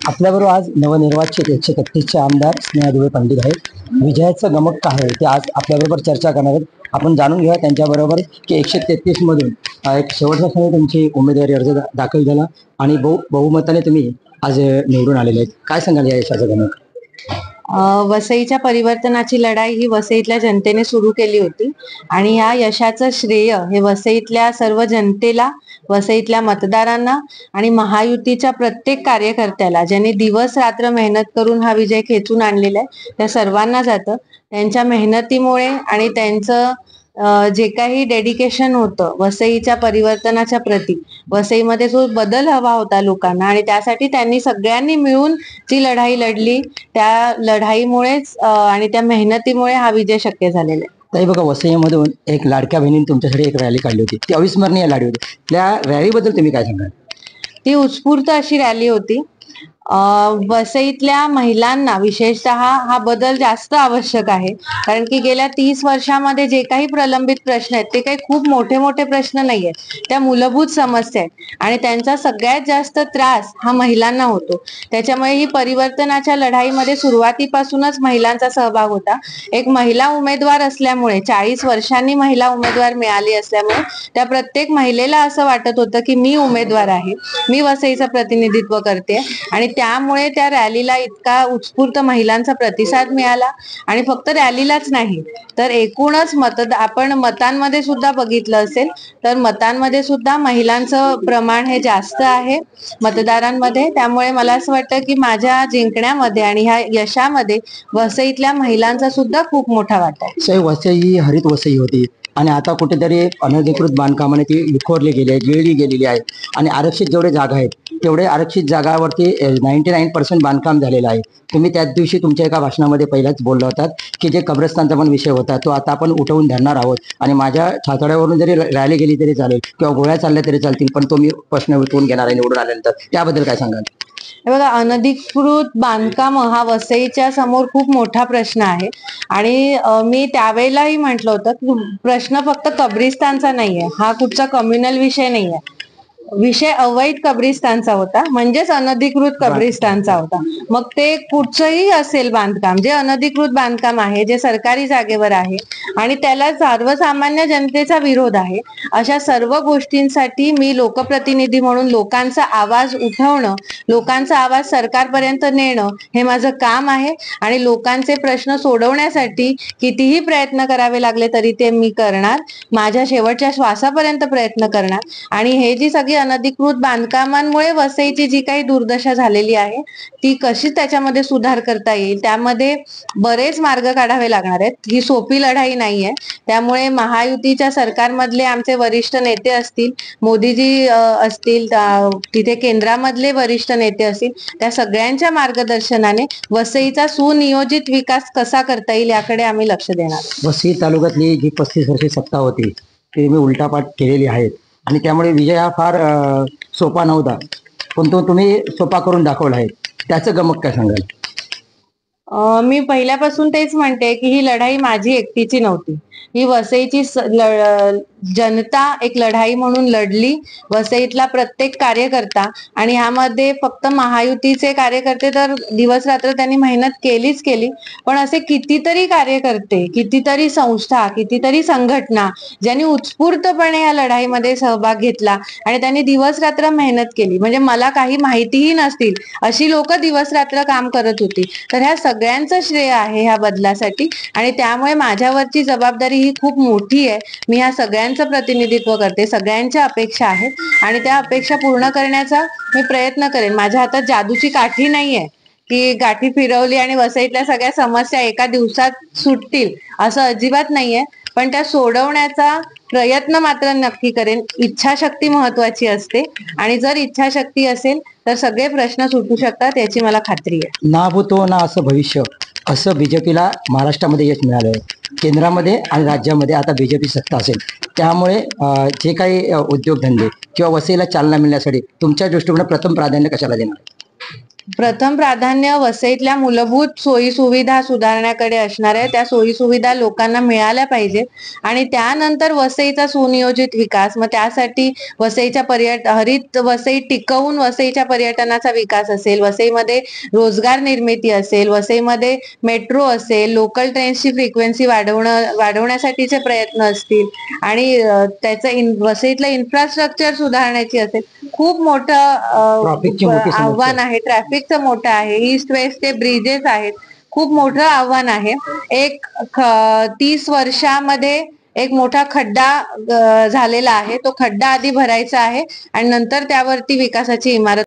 आपल्याबरोबर आज नवनिर्वाचित 131चे आमदार स्नेहा दुबे पंडित आहेत. विजयाचं गमक काय आहे ते आज आपल्याबरोबर चर्चा करणार आहेत. आपण जाणून घेऊया त्यांच्याबरोबर की 133 मधून एक शेवटच्या क्षणी तुमची उमेदवारी अर्ज दाखल झाला आणि बहुमताने तुम्ही आज निवडून आलेले आहेत. काय सांगाल या यशाचं गमक? वसईच्या परिवर्तनाची लढाई ही वसईतल्या जनतेने सुरू केली होती आणि ह्या यशाचं श्रेय हे वसईतल्या सर्व जनतेला, वसईतल्या मतदारांना आणि महायुतीच्या प्रत्येक कार्यकर्त्याला, ज्यांनी दिवस रात्र मेहनत करून हा विजय खेचून आणलेला आहे, त्या सर्वांना जातं. त्यांच्या मेहनतीमुळे आणि त्यांचं जे काही डेडिकेशन होतं वसईच्या परिवर्तनाच्या प्रती, वसईमध्ये जो बदल हवा होता लोकांना, आणि त्यासाठी त्यांनी सगळ्यांनी मिळून जी लढाई लढली, त्या लढाईमुळेच आणि त्या मेहनतीमुळे हा विजय शक्य झालेला आहे. ताई बघा, वसईमधून एक लाडक्या बहिणीने तुमच्यासाठी एक रॅली काढली होती, ती अविस्मरणीय रॅली होती. त्या रॅलीबद्दल तुम्ही काय सांगाल? ती उत्स्फूर्त अशी रॅली होती. वसईतल्या महिलांना विशेषतः हा बदल जास्त आवश्यक आहे, कारण की गेल्या 30 वर्षामध्ये जे काही प्रलंबित प्रश्न आहेत ते काही खूप मोठे मोठे प्रश्न नाही आहेत, त्या मूलभूत समस्या आहेत आणि त्यांचा सगळ्यात जास्त त्रास हा महिलांना होतो. त्याच्यामुळे ही परिवर्तनाच्या लढाईमध्ये सुरुवातीपासूनच महिलांचा सहभाग होता. एक महिला उमेदवार असल्यामुळे, 40 वर्षांनी महिला उमेदवार मिळाली असल्यामुळे त्या प्रत्येक महिलेला असं वाटत होतं की मी उमेदवार आहे, मी वसईचं प्रतिनिधित्व करते, आणि त्यामुळे त्या रॅलीला इतका उत्स्फूर्त महिलांचा प्रतिसाद मिळाला. आणि फक्त रॅलीलाच नाही तर एकूणच आपण मतांमध्ये सुद्धा बघितलं असेल तर मतांमध्ये सुद्धा महिलांचं प्रमाण हे जास्त आहे मतदारांमध्ये. त्यामुळे मला असं वाटतं की माझ्या जिंकण्यामध्ये आणि ह्या यशामध्ये वसईतल्या महिलांचा सुद्धा खूप मोठा वाटा आहे. वसई हरित वसई होती आणि आता कुठेतरी अनधिकृत बांधकामाने ती विखुरली गेली आहे, गिळली गेलेली आहे. आणि आरक्षित जेवढे जागा आहेत तेवढे आरक्षित जागावरती 99% बांधकाम झालेलं आहे. तुम्ही त्याच दिवशी तुमच्या एका भाषणामध्ये पहिलाच बोलला होतात की जे कब्रस्तानचा पण विषय होता तो आता आपण उठवून धरणार आहोत आणि माझ्या छातड्यावरून जरी रॅली गेली तरी चालेल किंवा गोळ्या चालल्या तरी चालतील, पण तो मी प्रश्न उठवून घेणार आहे निवडून आल्यानंतर. त्याबद्दल काय सांगाल? बघा, अनधिकृत बांधकाम हा वसईच्या समोर खूप मोठा प्रश्न आहे आणि मी त्यावेळेलाही म्हटलं होतं की प्रश्न फक्त कब्रिस्तानचा नाहीये, हा कुठचा कम्युनल विषय नाहीये, विषय अवैध कब्रिस्तानचा होता, म्हणजेच अनधिकृत कब्रिस्तानचा होता. मग ते कुठचंही असेल बांधकाम, जे अनधिकृत बांधकाम आहे, जे सरकारी जागेवर आहे आणि त्याला सर्वसामान्य जनतेचा विरोध आहे, अशा सर्व गोष्टींसाठी मी लोकप्रतिनिधी म्हणून लोकांचा आवाज उठवणं, लोकांचा आवाज सरकारपर्यंत नेणं हे माझं काम आहे. आणि लोकांचे प्रश्न सोडवण्यासाठी कितीही प्रयत्न करावे लागले तरी ते मी करणार, माझ्या शेवटच्या श्वासापर्यंत प्रयत्न करणार. आणि हे जी सगळी अनधिकृत बांधकामांमुळे वसईची जी काही दुर्दशा झालेली आहे ती कशी त्याच्यामध्ये सुधार करता येईल, त्यामध्ये बरेच मार्ग काढावे लागणार आहेत. ही सोपी लढाई नाहीये. त्यामुळे महायुतीच्या सरकारमधले आमचे वरिष्ठ नेते असतील, मोदीजी असतील, तिथे केंद्रामधले वरिष्ठ नेते असतील, त्या सगळ्यांच्या मार्गदर्शनाने वसईचा सुनियोजित विकास कसा करता येईल याकडे आम्ही लक्ष देणार. वसई तालुक्यातली जी 35 वर्षे सत्ता होती ती मी उलटापाठ केलेली आहेत आणि त्यामुळे विजय हा फार सोपा नव्हता, पण तो तुम्ही सोपा करून दाखवला आहे. त्याचं गमक काय सांगाल? मी पहिल्यापासून तेच म्हणते की ही लढाई माझी एकटीची नव्हती, ही वसईची जनता एक लढाई म्हणून लढली, वसईतला प्रत्येक कार्यकर्ता. आणि ह्यामध्ये फक्त महायुतीचे कार्यकर्ते तर दिवस रात्र त्यांनी मेहनत केलीच केली, पण असे कितीतरी कार्यकर्ते, कितीतरी संस्था, कितीतरी संघटना ज्यांनी उत्स्फूर्तपणे या लढाईमध्ये सहभाग घेतला आणि त्यांनी दिवस रात्र मेहनत केली. म्हणजे मला काही माहितीही नसतील अशी लोक दिवस रात्र काम करत होती. तर ह्या सगळ्यांचं श्रेय आहे ह्या बदलासाठी आणि त्यामुळे माझ्यावरची जबाबदारी ही खूप मोठी आहे. मी ह्या सगळ्यांचं प्रतिनिधित्व करते, सगळ्यांच्या अपेक्षा आहेत आणि त्या अपेक्षा पूर्ण करण्याचा मी प्रयत्न करेन. माझ्या हातात जादूची काठी नाहीये की गाठी फिरवली आणि वसईतल्या सगळ्या समस्या एका दिवसात सुटतील, असं अजिबात नाहीये. पण त्या सोडवण्याचा प्रयत्न मात्र नक्की करेन. इच्छाशक्ती महत्वाची असते आणि जर इच्छाशक्ती असेल तर सगळे प्रश्न सुटू शकतात याची मला खात्री आहे. ना भूतो ना असं भविष्य, असं बीजेपीला महाराष्ट्रामध्ये यश मिळालं आहे. केंद्रामध्ये आणि राज्यामध्ये आता बीजेपी सत्ता असेल, त्यामुळे जे काही उद्योगधंदे किंवा वसईला चालना मिळण्यासाठी तुमच्या दृष्टिकोनात प्रथम प्राधान्य कशाला देणार? प्रथम प्राधान्य वसईतल्या मूलभूत सोयी सुविधा सुधारण्याकडे असणार आहे. त्या सोयी सुविधा लोकांना मिळाल्या पाहिजे आणि त्यानंतर वसईचा सुनियोजित विकास. मग त्यासाठी वसईच्या हरित वसई टिकवून वसईच्या पर्यटनाचा विकास असेल, वसईमध्ये रोजगार निर्मिती असेल, वसईमध्ये मेट्रो असेल, लोकल ट्रेन्सची फ्रिक्वेन्सी वाढवण्यासाठीचे प्रयत्न असतील आणि त्याचं वसईतलं इन्फ्रास्ट्रक्चर सुधारण्याची असेल. खूप मोठं ट्रॅफिकची मोठी समस्या आव्हान आहे. ट्रॅफिकचं मोठं आहे. ईस्ट वेस्टचे ब्रिजेस आहेत. खूप मोठं आव्हान आहे. 30 वर्षामध्ये एक मोठा खड्डा झालेला आहे. तो खड्डा आधी भरायचा आहे आणि नंतर त्यावरती विकासाची इमारत